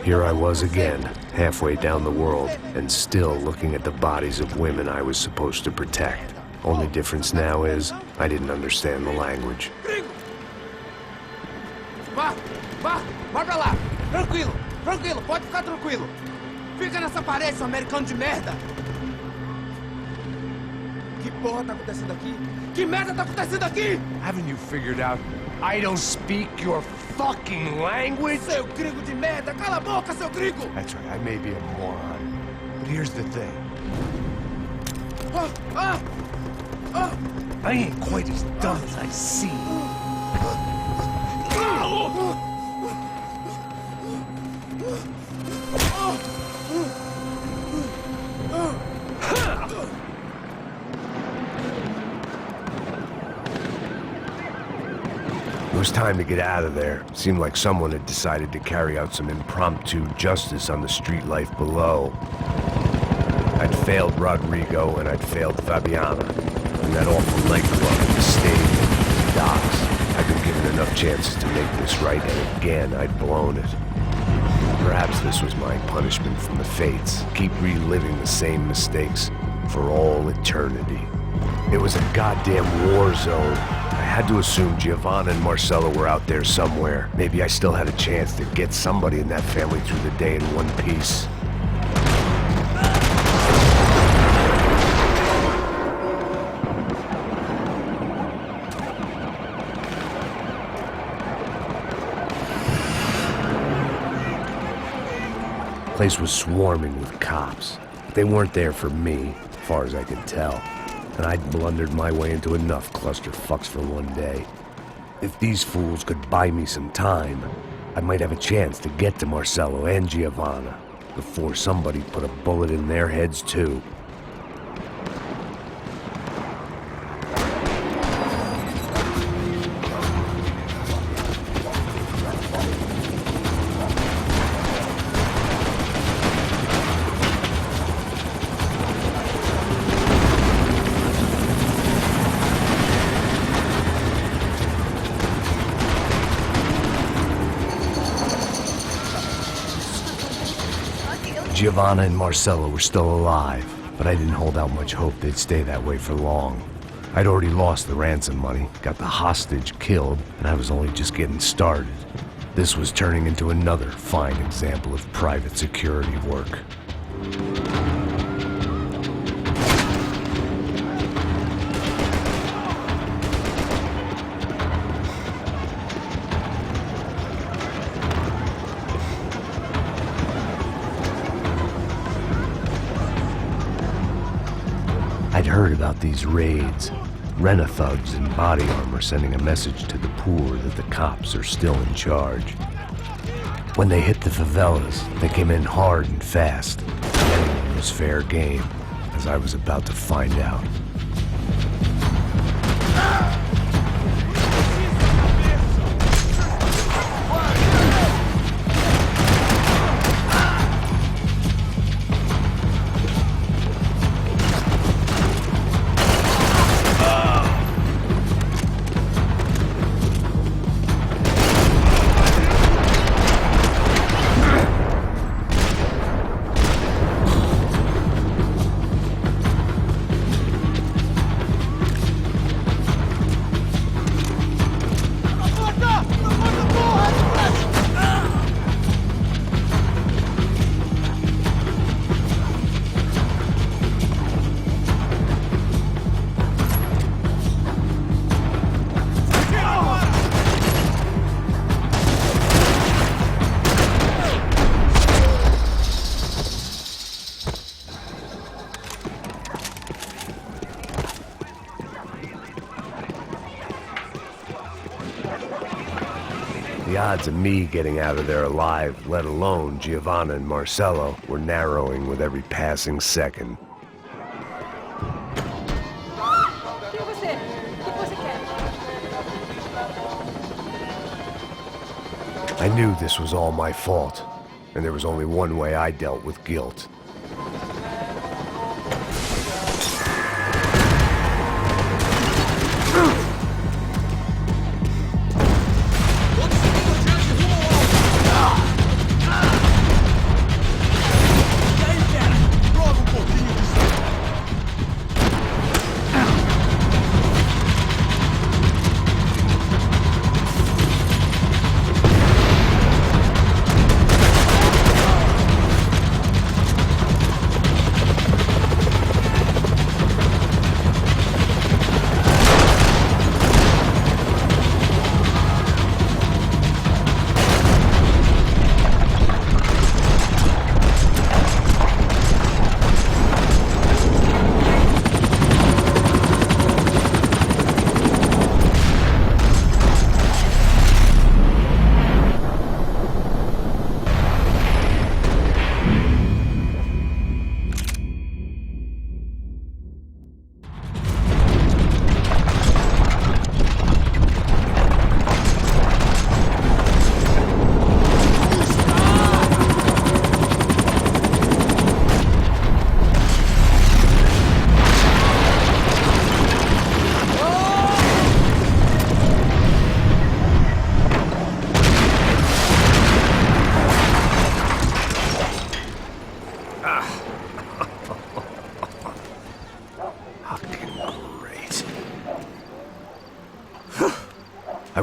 Here I was again, halfway down the world, and still looking at the bodies of women I was supposed to protect. Only difference now is, I didn't understand the language. Vai pra lá! Tranquilo, pode ficar tranquilo. Fica nessa parede, seu americano de merda! Que porra tá acontecendo aqui? Que merda tá acontecendo aqui? Haven't you figured out I don't speak your fucking language? Seu gringo de merda! Cala a boca, seu gringo! That's right, I may be a moron, but here's the thing. I ain't quite as dumb as I seem. It was time to get out of there. Seemed like someone had decided to carry out some impromptu justice on the street life below. I'd failed Rodrigo and I'd failed Fabiana. And that awful nightclub, the stadium, the docks. I'd been given enough chances to make this right, and again I'd blown it. Perhaps this was my punishment from the fates. Keep reliving the same mistakes for all eternity. It was a goddamn war zone. I had to assume Giovanna and Marcelo were out there somewhere. Maybe I still had a chance to get somebody in that family through the day in one piece. The place was swarming with cops. They weren't there for me, as far as I could tell. And I'd blundered my way into enough clusterfucks for one day. If these fools could buy me some time, I might have a chance to get to Marcelo and Giovanna before somebody put a bullet in their heads too. Giovanna and Marcelo were still alive, but I didn't hold out much hope they'd stay that way for long. I'd already lost the ransom money, got the hostage killed, and I was only just getting started. This was turning into another fine example of private security work. I'd heard about these raids. Rena-thugs in body armor sending a message to the poor that the cops are still in charge. When they hit the favelas, they came in hard and fast. Anyone was fair game, as I was about to find out. The odds of me getting out of there alive, let alone Giovanna and Marcelo, were narrowing with every passing second. I knew this was all my fault, and there was only one way I dealt with guilt.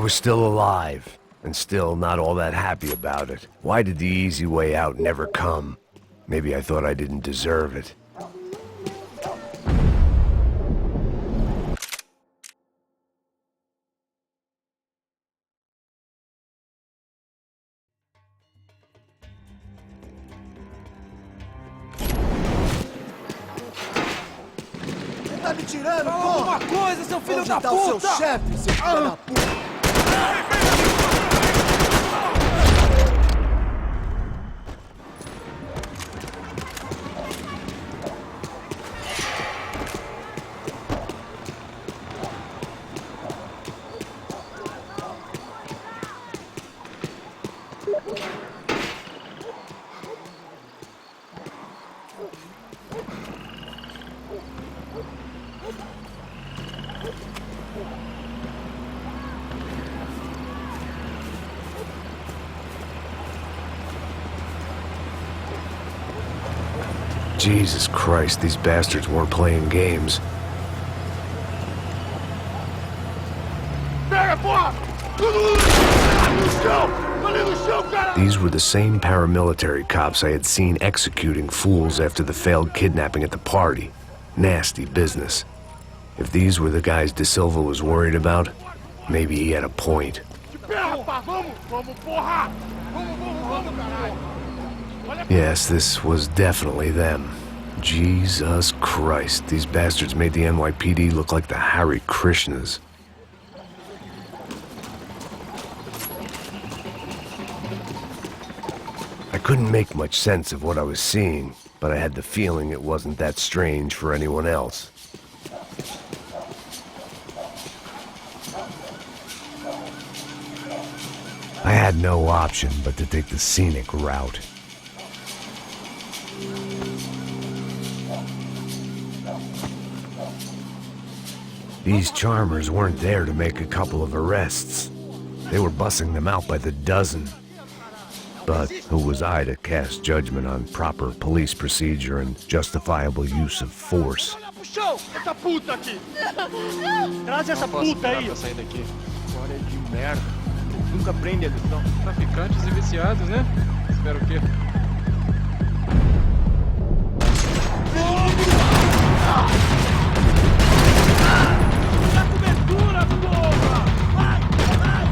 was still alive, and still not all that happy about it. Why did the easy way out never come? Maybe I thought I didn't deserve it. Tá me tirando, Fala porra! alguma coisa, seu filho Onde da tá puta! o seu chefe, seu filho da puta? Jesus Christ, these bastards weren't playing games. These were the same paramilitary cops I had seen executing fools after the failed kidnapping at the party. Nasty business. If these were the guys De Silva was worried about, maybe he had a point. Yes, this was definitely them. Jesus Christ, these bastards made the NYPD look like the Hare Krishnas. I couldn't make much sense of what I was seeing, but I had the feeling it wasn't that strange for anyone else. I had no option but to take the scenic route. These charmers weren't there to make a couple of arrests. They were bussing them out by the dozen. But who was I to cast judgment on proper police procedure and justifiable use of force? Traz essa puta aí! Pra sair daqui. História de merda. Nunca aprende a lição. Traficantes e viciados, né? Espero o quê? Dá cobertura, porra! Vai! Vai!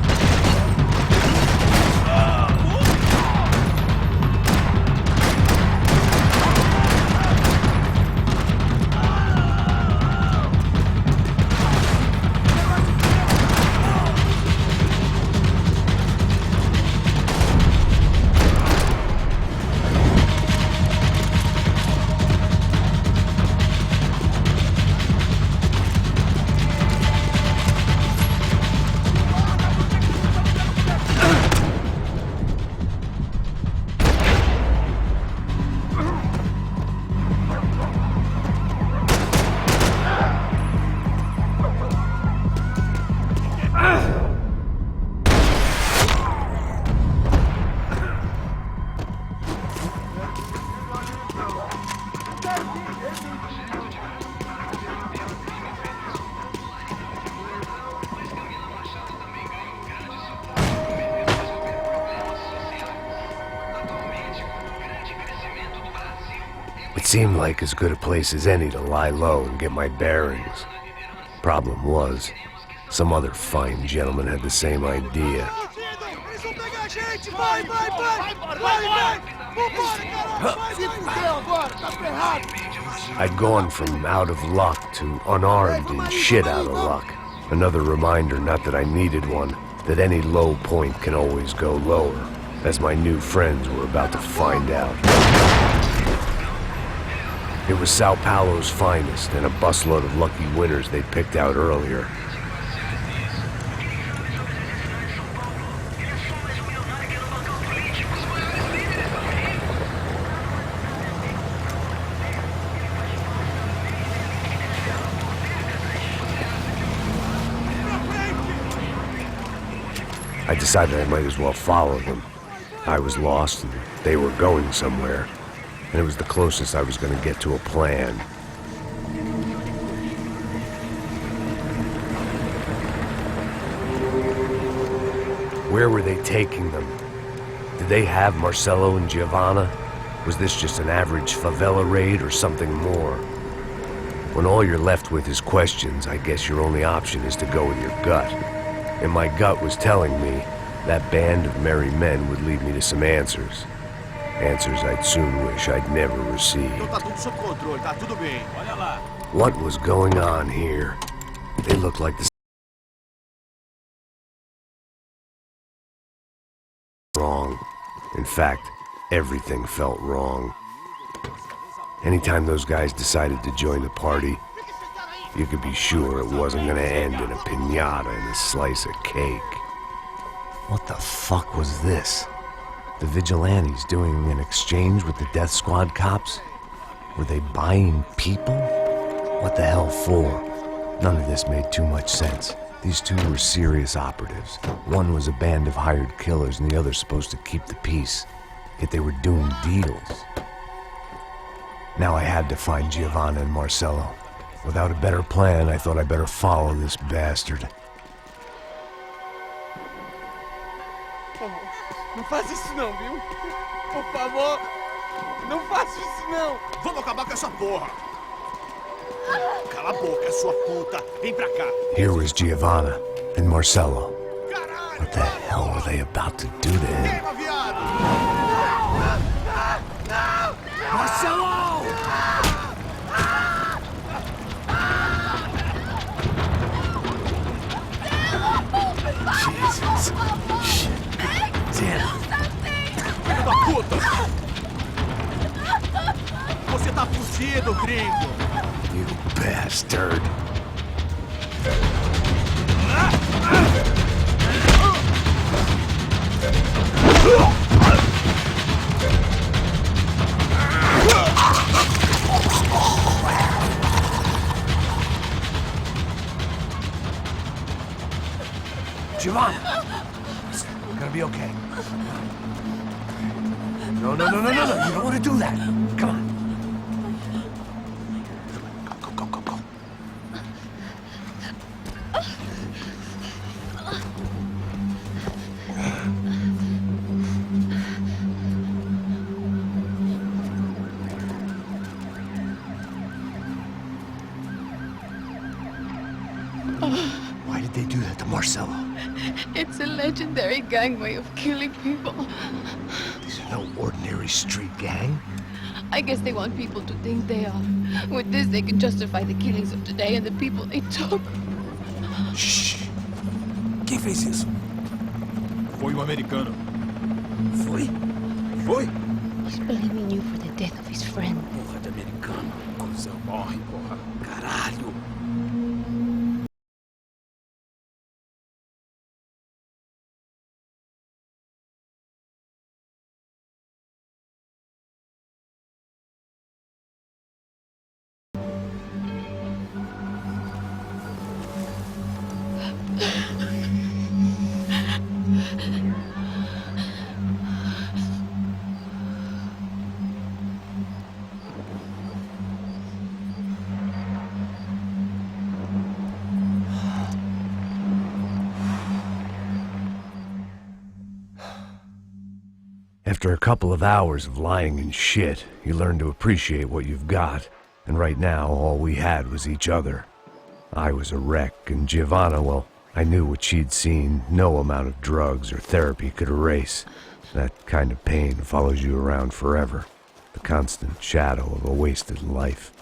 It seemed like as good a place as any to lie low and get my bearings. Problem was, some other fine gentleman had the same idea. I'd gone from out of luck to unarmed and shit out of luck. Another reminder, not that I needed one, that any low point can always go lower, as my new friends were about to find out. It was Sao Paulo's finest, and a busload of lucky winners they picked out earlier. I decided I might as well follow them. I was lost, and they were going somewhere. And it was the closest I was going to get to a plan. Where were they taking them? Did they have Marcelo and Giovanna? Was this just an average favela raid or something more? When all you're left with is questions, I guess your only option is to go with your gut. And my gut was telling me that band of merry men would lead me to some answers. Answers I'd soon wish I'd never received. Tá tudo sob controle, tá tudo bem. Olha lá. What was going on here? They looked like the wrong. In fact, everything felt wrong. Anytime those guys decided to join the party, you could be sure it wasn't gonna end in a piñata and a slice of cake. What the fuck was this? The vigilantes doing an exchange with the death squad cops? Were they buying people? What the hell for? None of this made too much sense. These two were serious operatives. One was a band of hired killers and the other supposed to keep the peace. Yet they were doing deals. Now I had to find Giovanna and Marcelo. Without a better plan, I thought I'd better follow this bastard. Não faz isso não, viu? Por favor, não faça isso não. Vamos acabar com essa porra. Cala a boca, sua puta. Vem pra cá. Here was Giovanna and Marcelo. What the hell were they about to do to him? Queima, viado. Marcelo! Jesus. Shit. Damn. Filho da puta. Você tá fugido, gringo. You bastard. Giovanna! It's gonna be okay. No. You don't want to do that. Come on. Go. Why did they do that to Marcelo? It's a legendary gang way of killing people. These are no ordinary street gang. I guess they want people to think they are. With this, they can justify the killings of today and the people they took. Shh. Quem fez isso? Foi americano. Foi? Foi? He's blaming you for the death of his friend. Porra de americano. Cusão, morre, porra. Caralho. After a couple of hours of lying in shit, you learn to appreciate what you've got. And right now, all we had was each other. I was a wreck, and Giovanna, well, I knew what she'd seen no amount of drugs or therapy could erase. That kind of pain follows you around forever. The constant shadow of a wasted life.